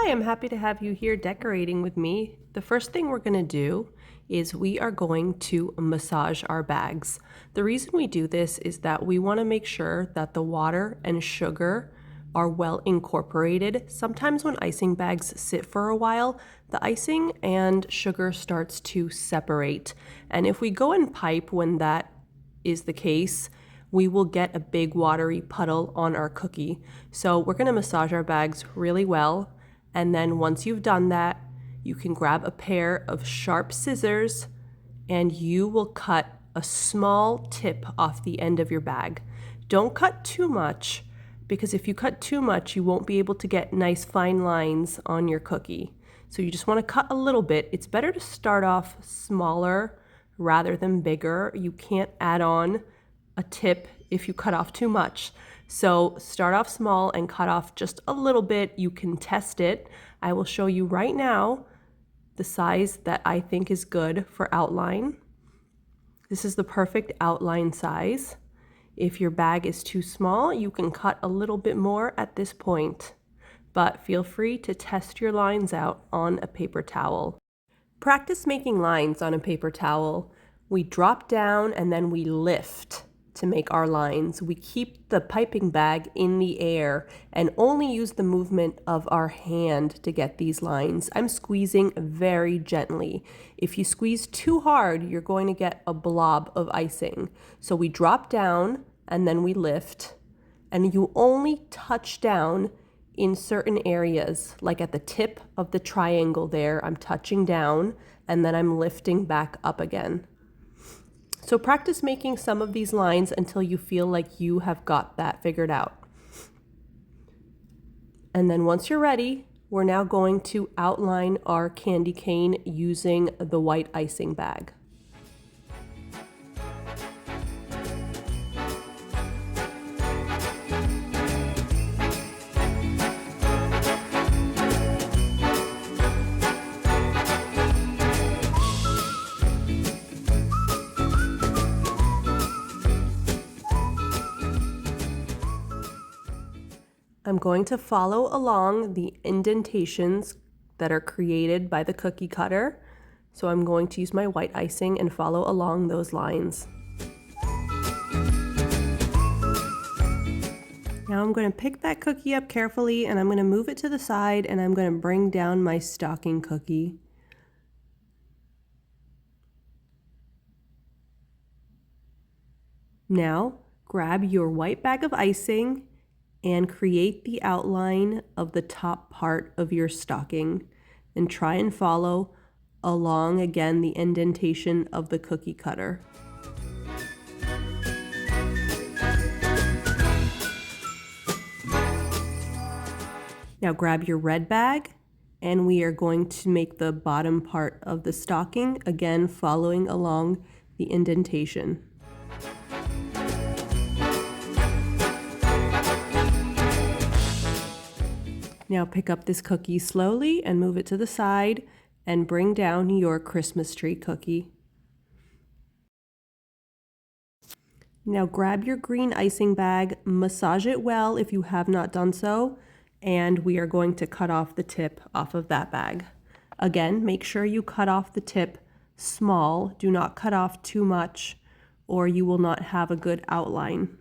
Hi, I'm happy to have you here decorating with me. The first thing we're going to do is we are going to massage our bags. The reason we do this is that we want to make sure that the water and sugar are well incorporated. Sometimes when icing bags sit for a while, the icing and sugar starts to separate. And if we go in pipe when that is the case, we will get a big watery puddle on our cookie. So we're going to massage our bags really well. And then once you've done that, you can grab a pair of sharp scissors and you will cut a small tip off the end of your bag. Don't cut too much, because if you cut too much, you won't be able to get nice fine lines on your cookie. So you just want to cut a little bit. It's better to start off smaller rather than bigger. You can't add on a tip if you cut off too much. So start off small and cut off just a little bit. You can test it. I will show you right now the size that I think is good for outline. This is the perfect outline size. If your bag is too small, you can cut a little bit more at this point, but feel free to test your lines out on a paper towel. Practice making lines on a paper towel. We drop down and then we lift to make our lines. We keep the piping bag in the air and only use the movement of our hand to get these lines. I'm squeezing very gently. If you squeeze too hard, you're going to get a blob of icing. So we drop down and then we lift, and you only touch down in certain areas, like at the tip of the triangle there, I'm touching down and then I'm lifting back up again. So practice making some of these lines until you feel like you have got that figured out. And then once you're ready, we're now going to outline our candy cane using the white icing bag. I'm going to follow along the indentations that are created by the cookie cutter. So I'm going to use my white icing and follow along those lines. Now I'm going to pick that cookie up carefully and I'm going to move it to the side and I'm going to bring down my stocking cookie. Now grab your white bag of icing and create the outline of the top part of your stocking and try and follow along again the indentation of the cookie cutter. Now grab your red bag and we are going to make the bottom part of the stocking, again following along the indentation. Now pick up this cookie slowly and move it to the side and bring down your Christmas tree cookie. Now grab your green icing bag, massage it well if you have not done so, and we are going to cut off the tip off of that bag. Again, make sure you cut off the tip small. Do not cut off too much or you will not have a good outline.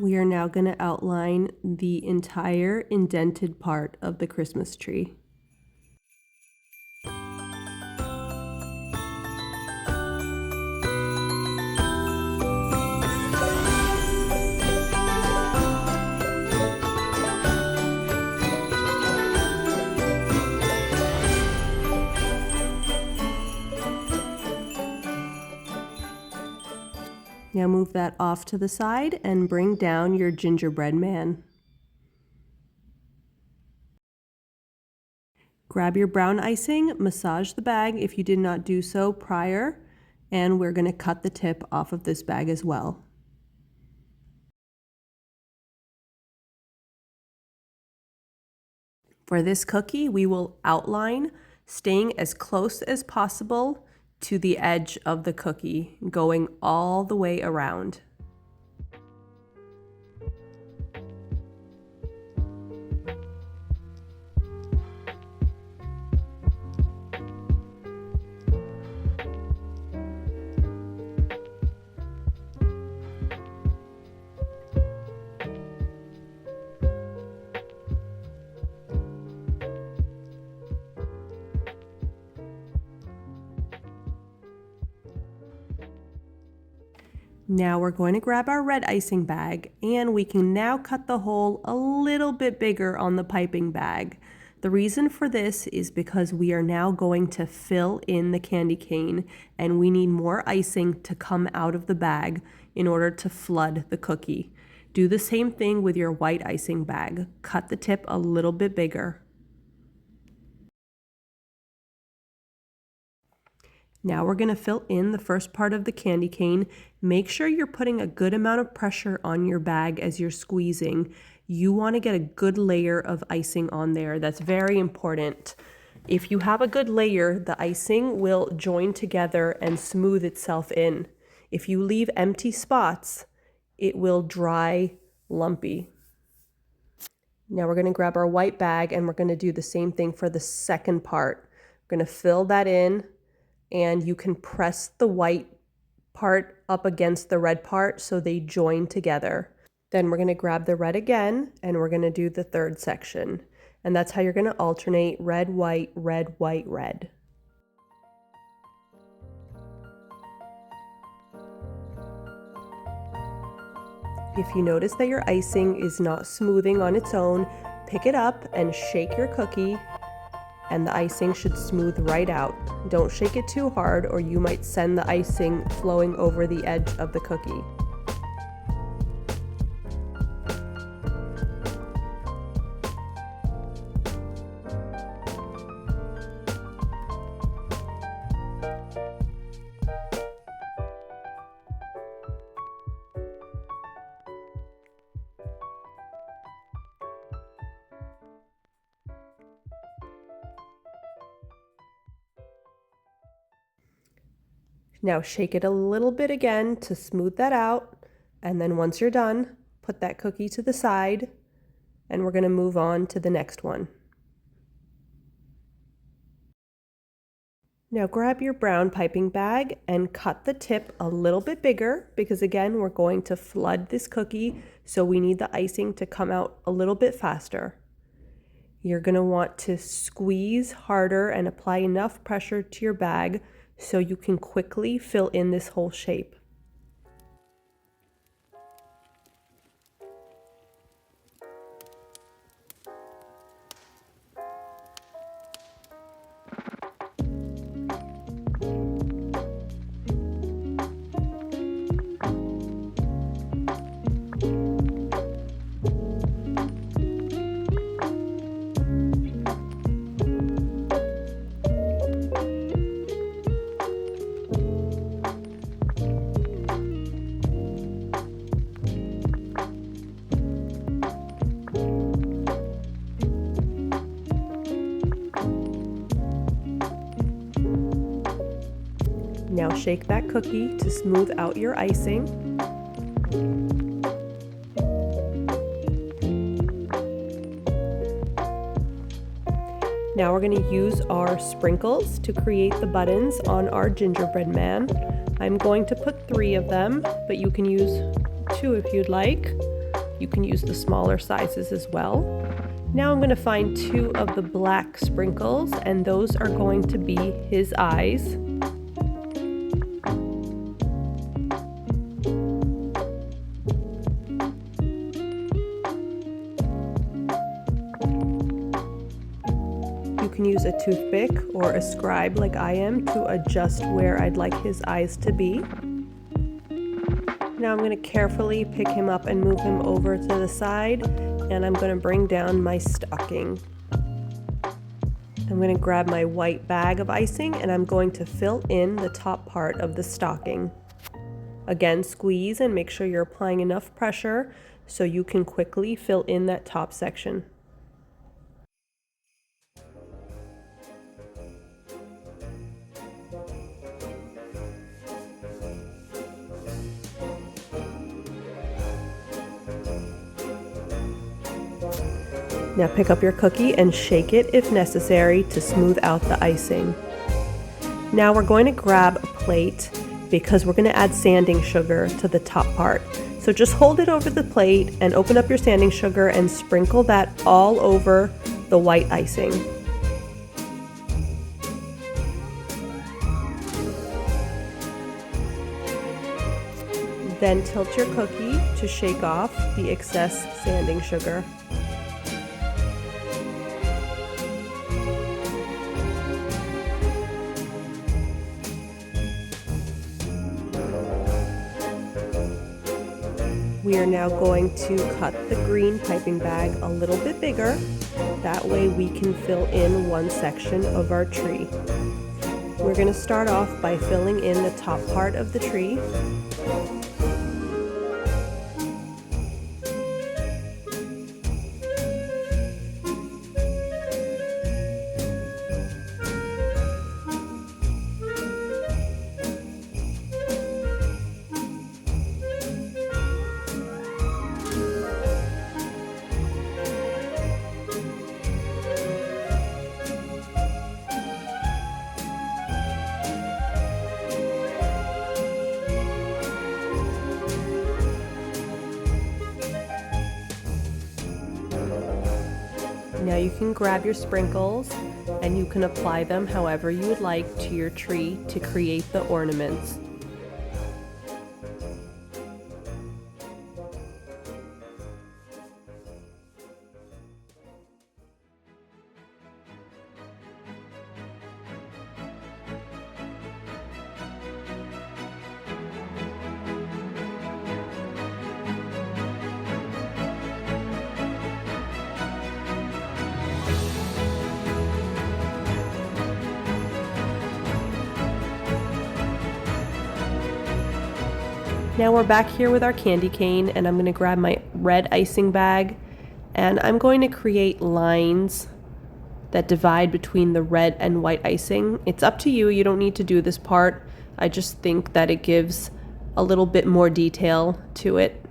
We are now going to outline the entire indented part of the Christmas tree. Now move that off to the side and bring down your gingerbread man. Grab your brown icing, massage the bag if you did not do so prior, and we're going to cut the tip off of this bag as well. For this cookie, we will outline, staying as close as possible to the edge of the cookie, going all the way around. Now we're going to grab our red icing bag, and we can now cut the hole a little bit bigger on the piping bag. The reason for this is because we are now going to fill in the candy cane, and we need more icing to come out of the bag in order to flood the cookie. Do the same thing with your white icing bag. Cut the tip a little bit bigger. Now we're going to fill in the first part of the candy cane. Make sure you're putting a good amount of pressure on your bag as you're squeezing. You want to get a good layer of icing on there. That's very important. If you have a good layer, the icing will join together and smooth itself in. If you leave empty spots, it will dry lumpy. Now we're going to grab our white bag, and we're going to do the same thing for the second part. We're going to fill that in, and you can press the white part up against the red part so they join together. Then we're going to grab the red again, and we're going to do the third section. And that's how you're going to alternate red, white, red, white, red. If you notice that your icing is not smoothing on its own, pick it up and shake your cookie, and the icing should smooth right out. Don't shake it too hard, or you might send the icing flowing over the edge of the cookie. Now shake it a little bit again to smooth that out, and then once you're done, put that cookie to the side, and we're going to move on to the next one. Now grab your brown piping bag and cut the tip a little bit bigger, because again, we're going to flood this cookie, so we need the icing to come out a little bit faster. You're going to want to squeeze harder and apply enough pressure to your bag so you can quickly fill in this whole shape. Now shake that cookie to smooth out your icing. Now we're going to use our sprinkles to create the buttons on our gingerbread man. I'm going to put 3 of them, but you can use 2 if you'd like. You can use the smaller sizes as well. Now I'm going to find 2 of the black sprinkles, and those are going to be his eyes. You can use a toothpick or a scribe like I am to adjust where I'd like his eyes to be. Now I'm going to carefully pick him up and move him over to the side, and I'm going to bring down my stocking. I'm going to grab my white bag of icing, and I'm going to fill in the top part of the stocking. Again, squeeze and make sure you're applying enough pressure so you can quickly fill in that top section. Now pick up your cookie and shake it if necessary to smooth out the icing. Now we're going to grab a plate because we're going to add sanding sugar to the top part. So just hold it over the plate and open up your sanding sugar and sprinkle that all over the white icing. Then tilt your cookie to shake off the excess sanding sugar. We are now going to cut the green piping bag a little bit bigger. That way we can fill in one section of our tree. We're going to start off by filling in the top part of the tree. Now you can grab your sprinkles and you can apply them however you would like to your tree to create the ornaments. Now we're back here with our candy cane, and I'm going to grab my red icing bag and I'm going to create lines that divide between the red and white icing. It's up to you, you don't need to do this part. I just think that it gives a little bit more detail to it.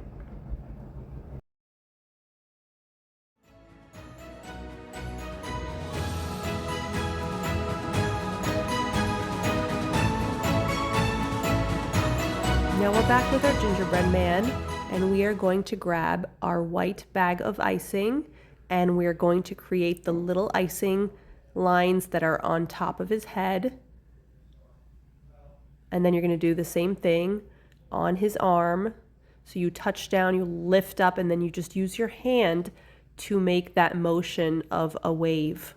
Now we're back with our gingerbread man, and we are going to grab our white bag of icing and we are going to create the little icing lines that are on top of his head. And then you're going to do the same thing on his arm. So you touch down, you lift up, and then you just use your hand to make that motion of a wave.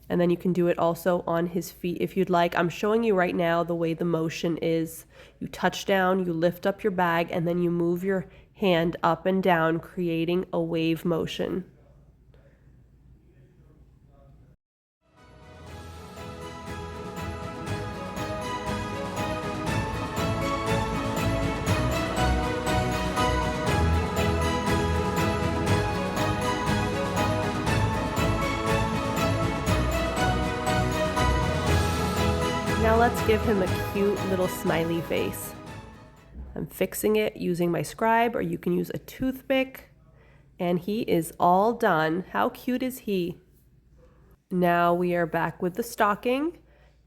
And then you can do it also on his feet if you'd like. I'm showing you right now the way the motion is. You touch down, you lift up your bag, and then you move your hand up and down, creating a wave motion. Now let's give him a cute little smiley face. I'm fixing it using my scribe, or you can use a toothpick, and he is all done. How cute is he? Now we are back with the stocking,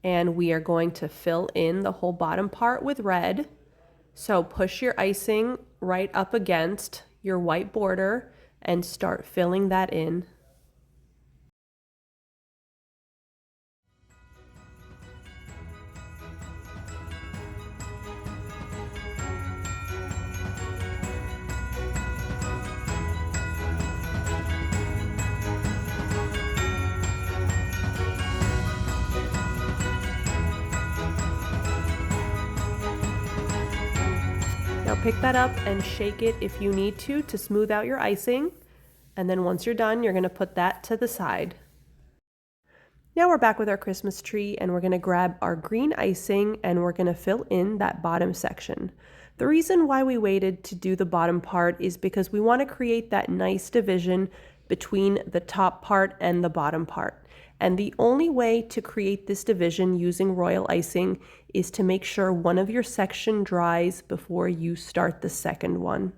and we are going to fill in the whole bottom part with red. So push your icing right up against your white border and start filling that in. Now pick that up and shake it if you need to smooth out your icing. And then once you're done, you're going to put that to the side. Now we're back with our Christmas tree, and we're going to grab our green icing and we're going to fill in that bottom section. The reason why we waited to do the bottom part is because we want to create that nice division between the top part and the bottom part. And the only way to create this division using royal icing is to make sure one of your section dries before you start the second one.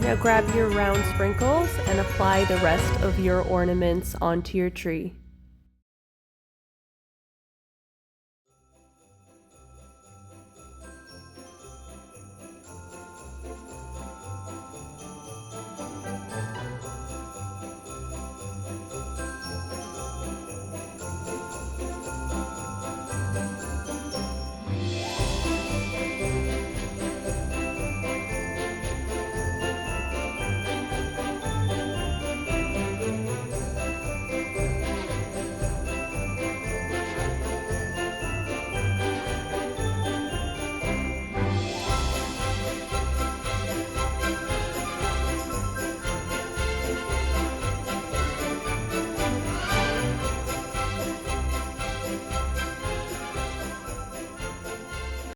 Now grab your round sprinkles and apply the rest of your ornaments onto your tree.